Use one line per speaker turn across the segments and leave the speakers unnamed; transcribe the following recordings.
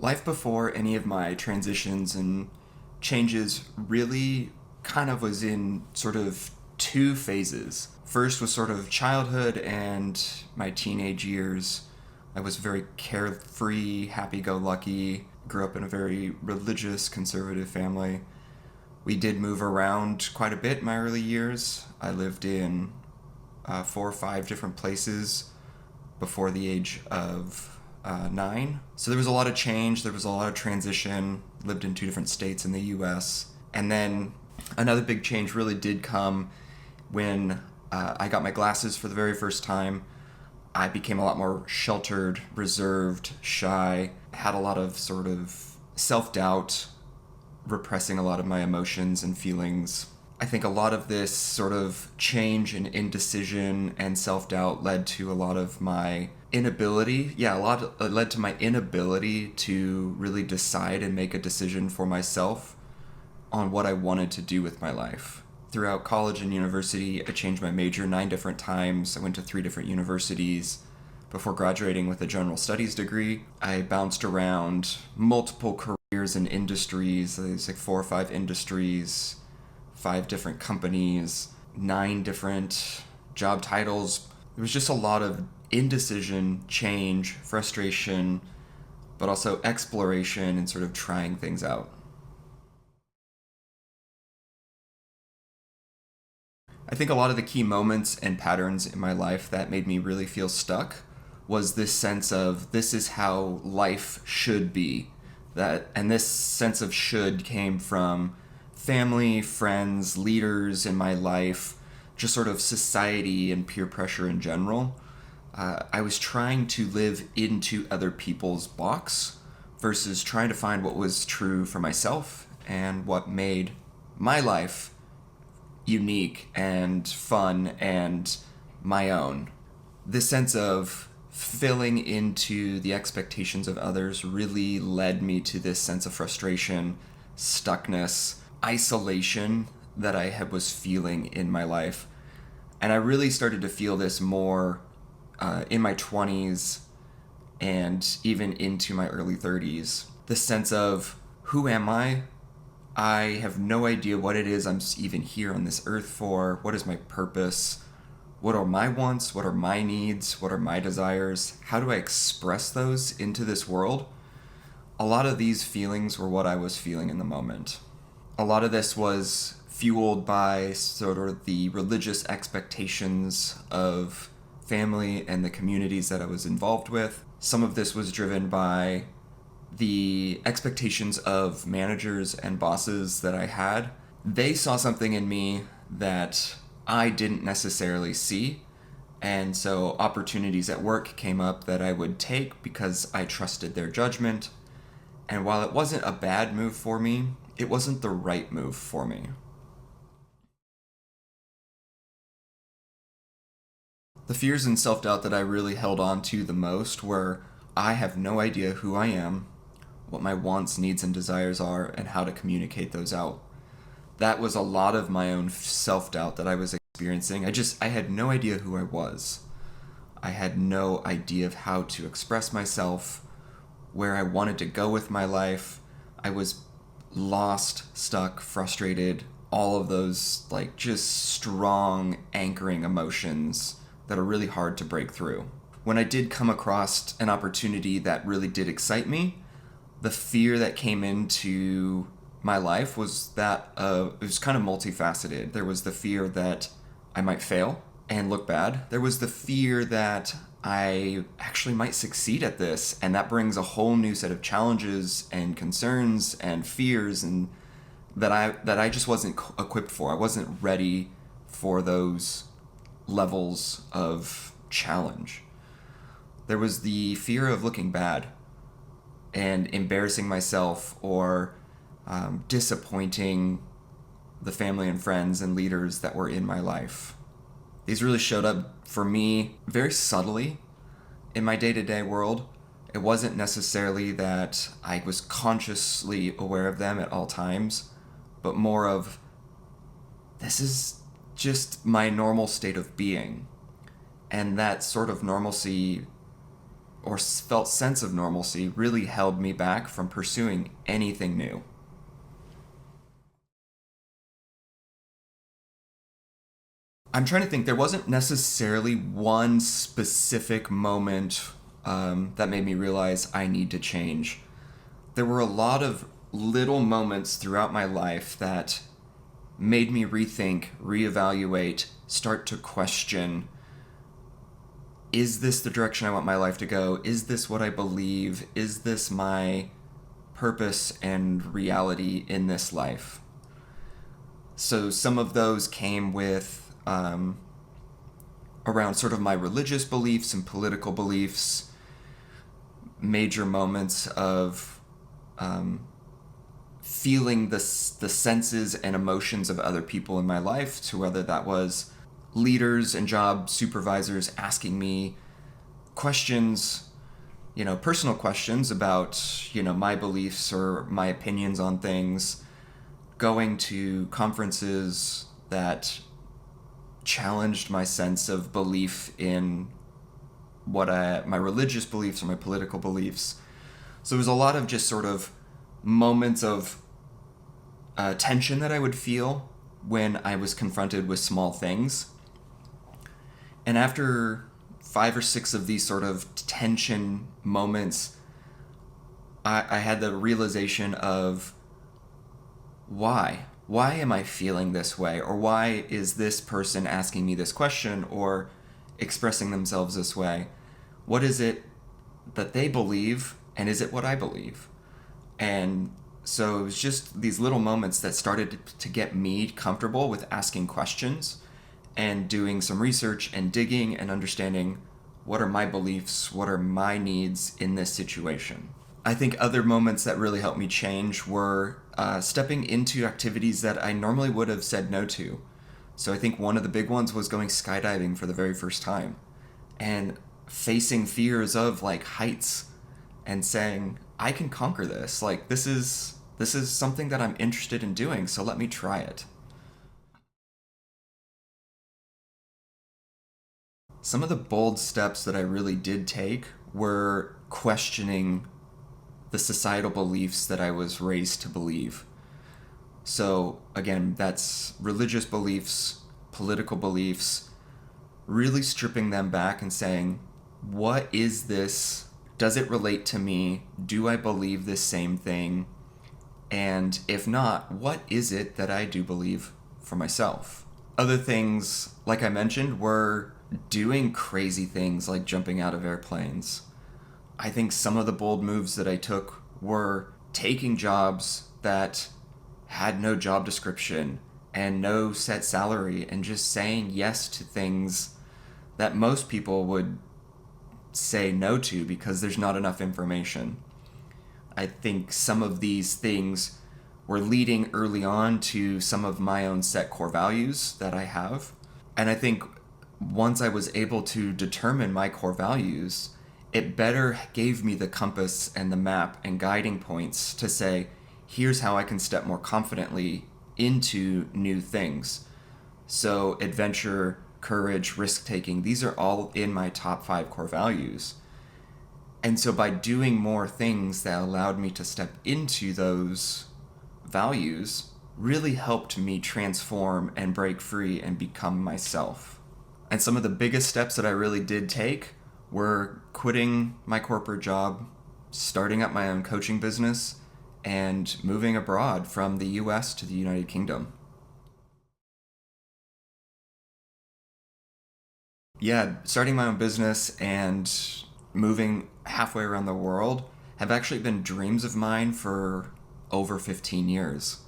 Life before any of my transitions and changes really kind of was in sort of two phases. First was sort of childhood and my teenage years. I was very carefree, happy go lucky, grew up in a very religious, conservative family. We did move around quite a bit in my early years. I lived in 4 or 5 different places before the age of 9. So there was a lot of change, there was a lot of transition, lived in 2 different states in the US. And then another big change really did come when I got my glasses for the very first time. I became a lot more sheltered, reserved, shy, had a lot of sort of self-doubt, repressing a lot of my emotions and feelings. I think a lot of this sort of change and indecision and self-doubt led to a lot of my inability. It led to my inability to really decide and make a decision for myself on what I wanted to do with my life. Throughout college and university, I changed my major 9 different times. I went to 3 different universities before graduating with a general studies degree. I bounced around multiple careers and industries. There's like 4 or 5 industries, 5 different companies, 9 different job titles. There was just a lot of indecision, change, frustration, but also exploration and sort of trying things out. I think a lot of the key moments and patterns in my life that made me really feel stuck was this sense of this is how life should be. And this sense of should came from family, friends, leaders in my life, just sort of society and peer pressure in general. I was trying to live into other people's box versus trying to find what was true for myself and what made my life unique and fun and my own. This sense of filling into the expectations of others really led me to this sense of frustration, stuckness, isolation that was feeling in my life. And I really started to feel this more in my 20s and even into my early 30s. The sense of, who am I? I have no idea what it is I'm even here on this earth for. What is my purpose? What are my wants? What are my needs? What are my desires? How do I express those into this world? A lot of these feelings were what I was feeling in the moment. A lot of this was fueled by sort of the religious expectations of family and the communities that I was involved with. Some of this was driven by the expectations of managers and bosses that I had. They saw something in me that I didn't necessarily see, and so opportunities at work came up that I would take because I trusted their judgment. And while it wasn't a bad move for me, it wasn't the right move for me. The fears and self-doubt that I really held on to the most were, I have no idea who I am, what my wants, needs, and desires are, and how to communicate those out. That was a lot of my own self-doubt that I was experiencing. I had no idea who I was. I had no idea of how to express myself, where I wanted to go with my life. I was lost, stuck, frustrated, all of those like just strong anchoring emotions that are really hard to break through. When I did come across an opportunity that really did excite me, the fear that came into my life was that it was kind of multifaceted. There was the fear that I might fail and look bad. There was the fear that I actually might succeed at this, and that brings a whole new set of challenges and concerns and fears and that I just wasn't equipped for. I wasn't ready for those levels of challenge. There was the fear of looking bad and embarrassing myself or disappointing the family and friends and leaders that were in my life. These really showed up for me very subtly in my day-to-day world. It wasn't necessarily that I was consciously aware of them at all times, but more of, this is just my normal state of being. And that sort of normalcy or felt sense of normalcy really held me back from pursuing anything new. I'm trying to think. There wasn't necessarily one specific moment that made me realize I need to change. There were a lot of little moments throughout my life that made me rethink, reevaluate, start to question, is this the direction I want my life to go? Is this what I believe? Is this my purpose and reality in this life? So some of those came with around sort of my religious beliefs and political beliefs, major moments of feeling the senses and emotions of other people in my life, to whether that was leaders and job supervisors asking me questions, personal questions about, my beliefs or my opinions on things, going to conferences that challenged my sense of belief in my religious beliefs or my political beliefs. So there was a lot of just sort of moments of tension that I would feel when I was confronted with small things. And after 5 or 6 of these sort of tension moments, I had the realization of why? Why am I feeling this way? Or why is this person asking me this question or expressing themselves this way? What is it that they believe, and is it what I believe? And so it was just these little moments that started to get me comfortable with asking questions and doing some research and digging and understanding what are my beliefs, what are my needs in this situation. I think other moments that really helped me change were stepping into activities that I normally would have said no to. So I think one of the big ones was going skydiving for the very first time and facing fears of like heights and saying, I can conquer this. Like this is something that I'm interested in doing, so let me try it. Some of the bold steps that I really did take were questioning the societal beliefs that I was raised to believe. So again, that's religious beliefs, political beliefs, really stripping them back and saying, what is this? Does it relate to me? Do I believe this same thing? And if not, what is it that I do believe for myself? Other things, like I mentioned, were doing crazy things like jumping out of airplanes. I think some of the bold moves that I took were taking jobs that had no job description and no set salary and just saying yes to things that most people would say no to because there's not enough information. I think some of these things were leading early on to some of my own set core values that I have. And I think once I was able to determine my core values, it better gave me the compass and the map and guiding points to say, here's how I can step more confidently into new things. So adventure, courage, risk-taking, these are all in my top 5 core values. And so by doing more things that allowed me to step into those values really helped me transform and break free and become myself. And some of the biggest steps that I really did take were quitting my corporate job, starting up my own coaching business, and moving abroad from the US to the United Kingdom. Yeah, starting my own business and moving halfway around the world have actually been dreams of mine for over 15 years.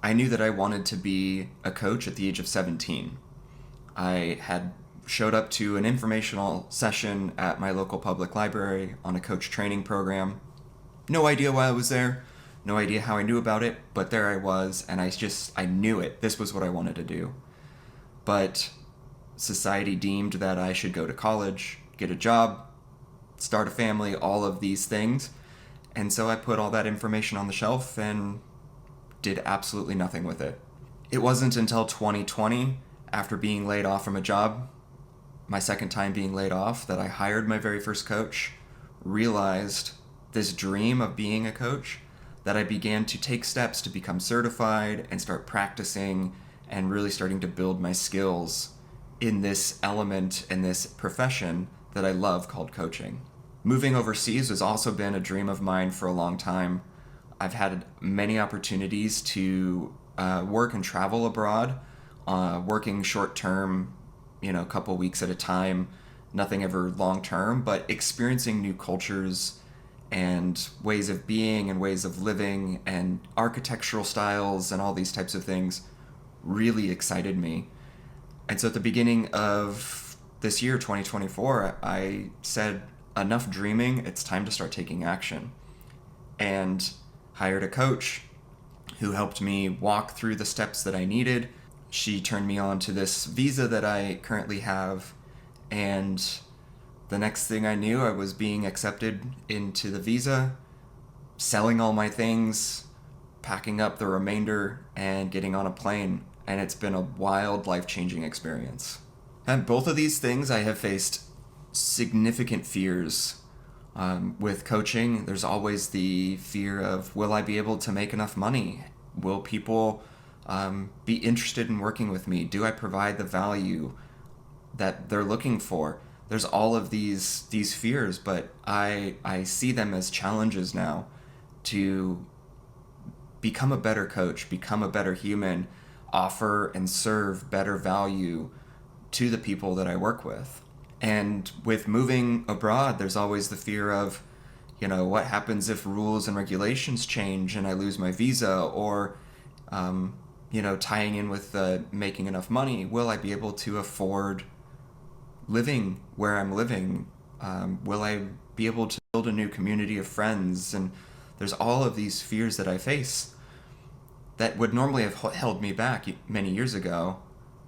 I knew that I wanted to be a coach at the age of 17. I had showed up to an informational session at my local public library on a coach training program. No idea why I was there, no idea how I knew about it, but there I was, and I knew it. This was what I wanted to do. But society deemed that I should go to college, get a job, start a family, all of these things. And so I put all that information on the shelf and did absolutely nothing with it. It wasn't until 2020, after being laid off from a job, my second time being laid off, that I hired my very first coach, realized this dream of being a coach, that I began to take steps to become certified and start practicing and really starting to build my skills in this element, in this profession that I love called coaching. Moving overseas has also been a dream of mine for a long time. I've had many opportunities to work and travel abroad, working short term, a couple weeks at a time, nothing ever long term, but experiencing new cultures and ways of being and ways of living and architectural styles and all these types of things really excited me. And so at the beginning of this year, 2024, I said, enough dreaming, it's time to start taking action. And hired a coach who helped me walk through the steps that I needed. She turned me on to this visa that I currently have, and the next thing I knew, I was being accepted into the visa, selling all my things, packing up the remainder, and getting on a plane. And it's been a wild, life-changing experience. And both of these things, I have faced significant fears. With coaching, there's always the fear of, will I be able to make enough money? Will people be interested in working with me? Do I provide the value that they're looking for? There's all of these fears, but I see them as challenges now to become a better coach, become a better human, offer and serve better value to the people that I work with. And with moving abroad, there's always the fear of, what happens if rules and regulations change and I lose my visa, or, tying in with making enough money. Will I be able to afford living where I'm living? Will I be able to build a new community of friends? And there's all of these fears that I face that would normally have held me back many years ago.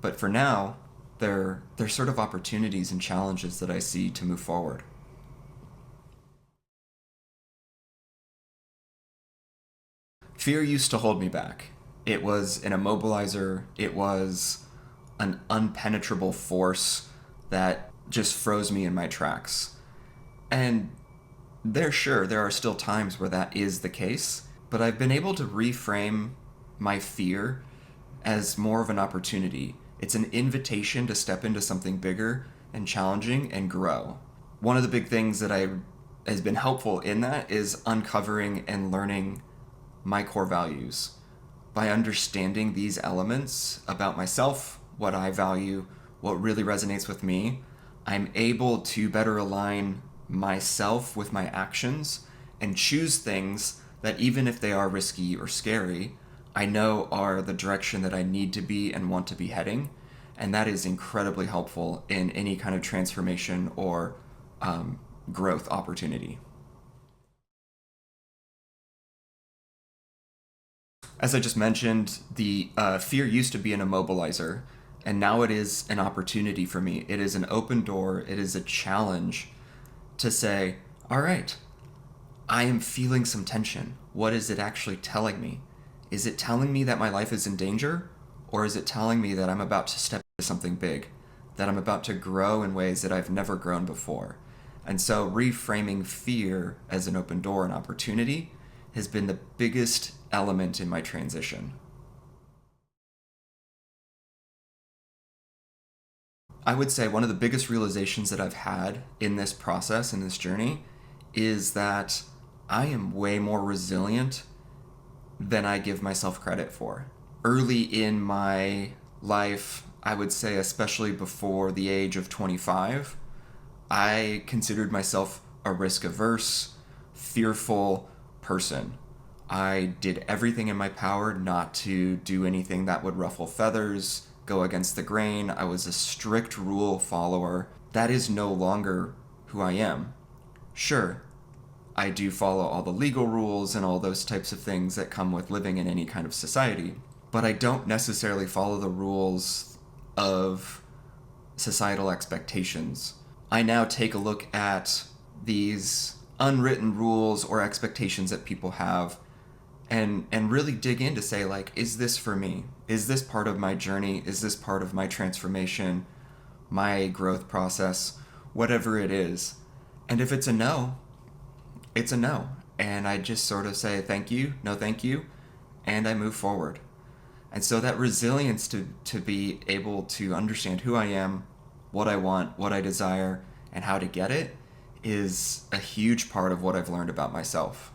But for now, they're sort of opportunities and challenges that I see to move forward. Fear used to hold me back. It was an immobilizer. It was an unpenetrable force that just froze me in my tracks. And there are still times where that is the case, but I've been able to reframe my fear as more of an opportunity. It's an invitation to step into something bigger and challenging and grow. One of the big things that has been helpful in that is uncovering and learning my core values. By understanding these elements about myself, what I value, what really resonates with me, I'm able to better align myself with my actions and choose things that, even if they are risky or scary, I know are the direction that I need to be and want to be heading. And that is incredibly helpful in any kind of transformation or growth opportunity. As I just mentioned, the fear used to be an immobilizer, and now it is an opportunity for me. It is an open door. It is a challenge to say, all right, I am feeling some tension. What is it actually telling me? Is it telling me that my life is in danger? Or is it telling me that I'm about to step into something big, that I'm about to grow in ways that I've never grown before? And so reframing fear as an open door and opportunity has been the biggest element in my transition. I would say one of the biggest realizations that I've had in this process, in this journey, is that I am way more resilient than I give myself credit for. Early in my life, I would say especially before the age of 25, I considered myself a risk-averse, fearful person. I did everything in my power not to do anything that would ruffle feathers, go against the grain. I was a strict rule follower. That is no longer who I am. Sure, I do follow all the legal rules and all those types of things that come with living in any kind of society, but I don't necessarily follow the rules of societal expectations. I now take a look at these unwritten rules or expectations that people have and really dig in to say, like, is this for me? Is this part of my journey? Is this part of my transformation, my growth process, whatever it is? And if it's a no, it's a no. And I just sort of say thank you, no thank you, and I move forward. And so that resilience to be able to understand who I am, what I want, what I desire, and how to get it is a huge part of what I've learned about myself.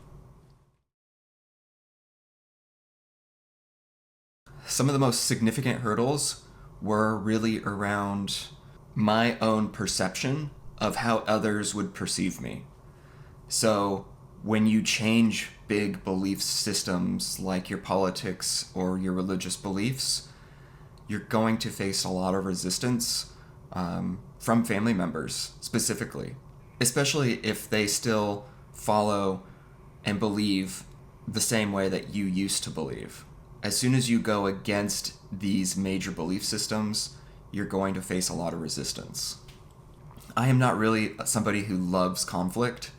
Some of the most significant hurdles were really around my own perception of how others would perceive me. So when you change big belief systems like your politics or your religious beliefs, you're going to face a lot of resistance from family members specifically, especially if they still follow and believe the same way that you used to believe. As soon as you go against these major belief systems, you're going to face a lot of resistance. I am not really somebody who loves conflict.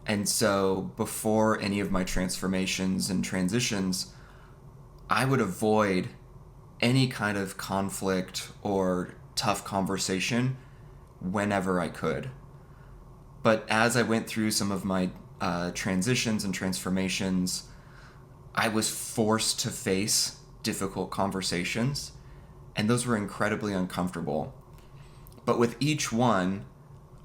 And so before any of my transformations and transitions, I would avoid any kind of conflict or tough conversation whenever I could. But as I went through some of my transitions and transformations, I was forced to face difficult conversations, and those were incredibly uncomfortable. But with each one,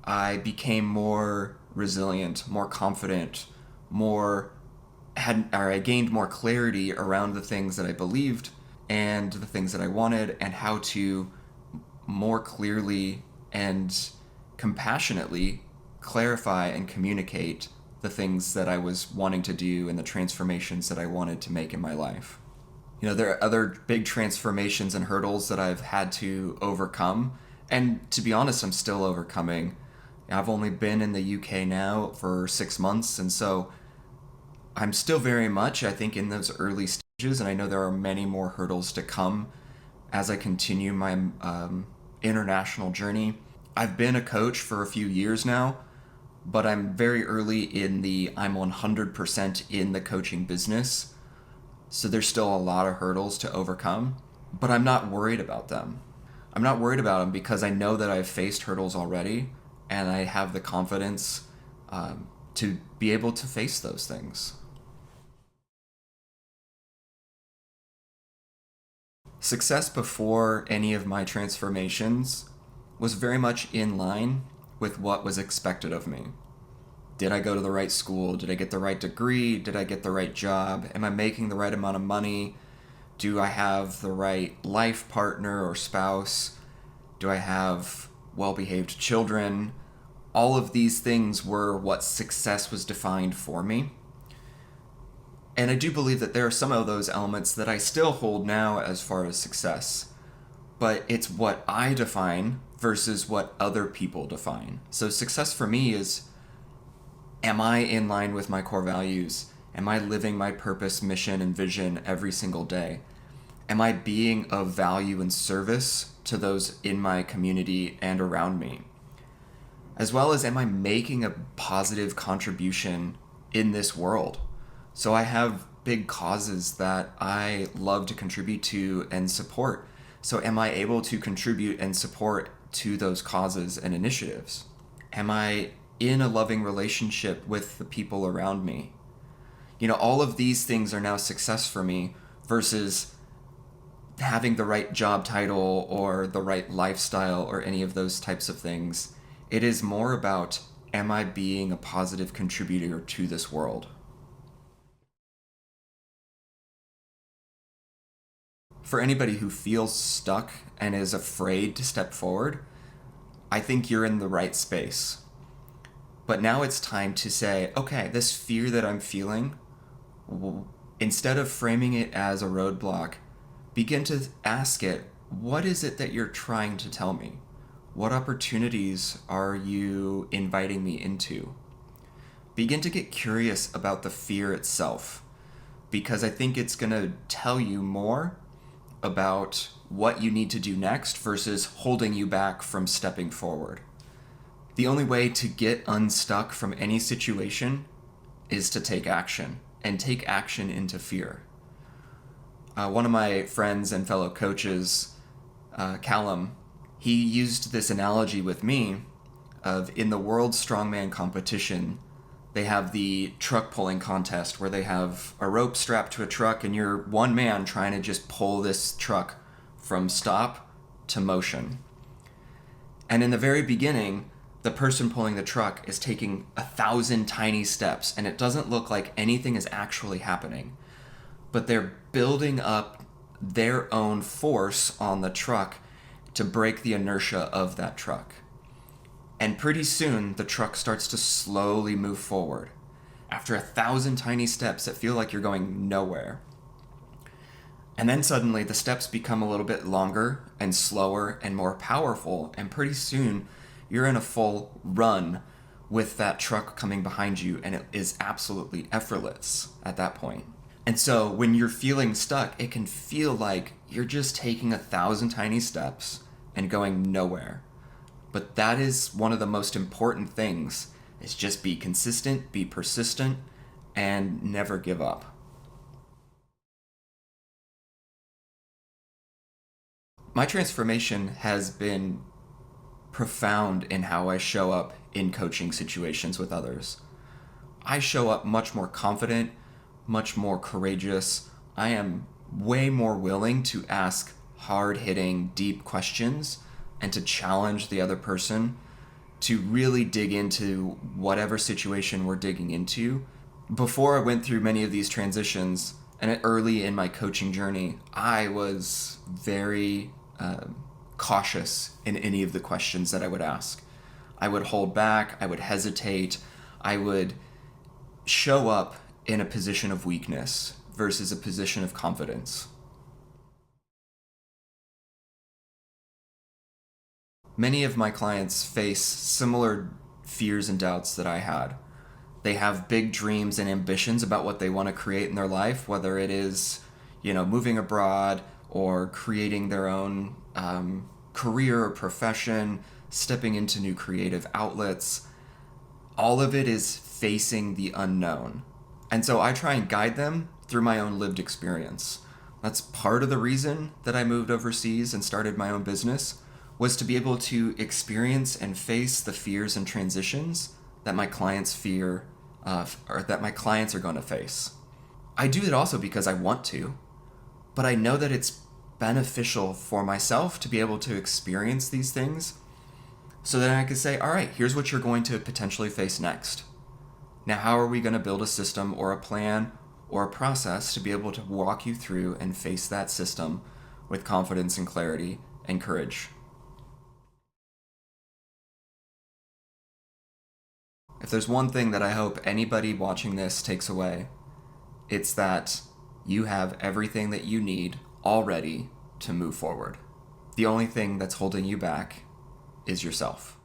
I became more resilient, more confident, I gained more clarity around the things that I believed and the things that I wanted, and how to more clearly and compassionately clarify and communicate the things that I was wanting to do and the transformations that I wanted to make in my life. There are other big transformations and hurdles that I've had to overcome, and to be honest, I'm still overcoming. I've only been in the UK now for 6 months, and so I'm still very much, I think, in those early stages, and I know there are many more hurdles to come as I continue my international journey. I've been a coach for a few years now, but I'm very early in I'm 100% in the coaching business, so there's still a lot of hurdles to overcome, but I'm not worried about them. I'm not worried about them because I know that I've faced hurdles already, and I have the confidence to be able to face those things. Success before any of my transformations was very much in line with what was expected of me. Did I go to the right school? Did I get the right degree? Did I get the right job? Am I making the right amount of money? Do I have the right life partner or spouse? Do I have well-behaved children? All of these things were what success was defined for me. And I do believe that there are some of those elements that I still hold now as far as success. But it's what I define versus what other people define. So success for me is, am I in line with my core values? Am I living my purpose, mission, and vision every single day? Am I being of value and service to those in my community and around me? As well as, am I making a positive contribution in this world? So I have big causes that I love to contribute to and support. So am I able to contribute and support to those causes and initiatives? Am I in a loving relationship with the people around me? All of these things are now success for me versus having the right job title or the right lifestyle or any of those types of things. It is more about, am I being a positive contributor to this world? For anybody who feels stuck and is afraid to step forward, I think you're in the right space. But now it's time to say, okay, this fear that I'm feeling, instead of framing it as a roadblock, begin to ask it, what is it that you're trying to tell me? What opportunities are you inviting me into? Begin to get curious about the fear itself, because I think it's going to tell you more about what you need to do next versus holding you back from stepping forward. The only way to get unstuck from any situation is to take action, and take action into fear. One of my friends and fellow coaches, Callum, he used this analogy with me of, in the world strongman competition, They have the truck pulling contest where they have a rope strapped to a truck and you're one man trying to just pull this truck from stop to motion. And in the very beginning, the person pulling the truck is taking 1,000 tiny steps and it doesn't look like anything is actually happening. But they're building up their own force on the truck to break the inertia of that truck. And pretty soon, the truck starts to slowly move forward. After 1,000 tiny steps that feel like you're going nowhere. And then suddenly the steps become a little bit longer and slower and more powerful. And pretty soon, you're in a full run with that truck coming behind you. And it is absolutely effortless at that point. And so when you're feeling stuck, it can feel like you're just taking 1,000 tiny steps and going nowhere. But that is one of the most important things, is just be consistent, be persistent, and never give up. My transformation has been profound in how I show up in coaching situations with others. I show up much more confident, much more courageous. I am way more willing to ask hard-hitting, deep questions and to challenge the other person to really dig into whatever situation we're digging into. Before I went through many of these transitions and early in my coaching journey, I was very cautious in any of the questions that I would ask. I would hold back, I would hesitate, I would show up in a position of weakness versus a position of confidence. Many of my clients face similar fears and doubts that I had. They have big dreams and ambitions about what they want to create in their life, whether it is, moving abroad or creating their own career or profession, stepping into new creative outlets. All of it is facing the unknown. And so I try and guide them through my own lived experience. That's part of the reason that I moved overseas and started my own business, was to be able to experience and face the fears and transitions that my clients fear, or that my clients are going to face. I do it also because I want to, but I know that it's beneficial for myself to be able to experience these things so that I can say, all right, here's what you're going to potentially face next. Now, how are we going to build a system or a plan or a process to be able to walk you through and face that system with confidence and clarity and courage? If there's one thing that I hope anybody watching this takes away, it's that you have everything that you need already to move forward. The only thing that's holding you back is yourself.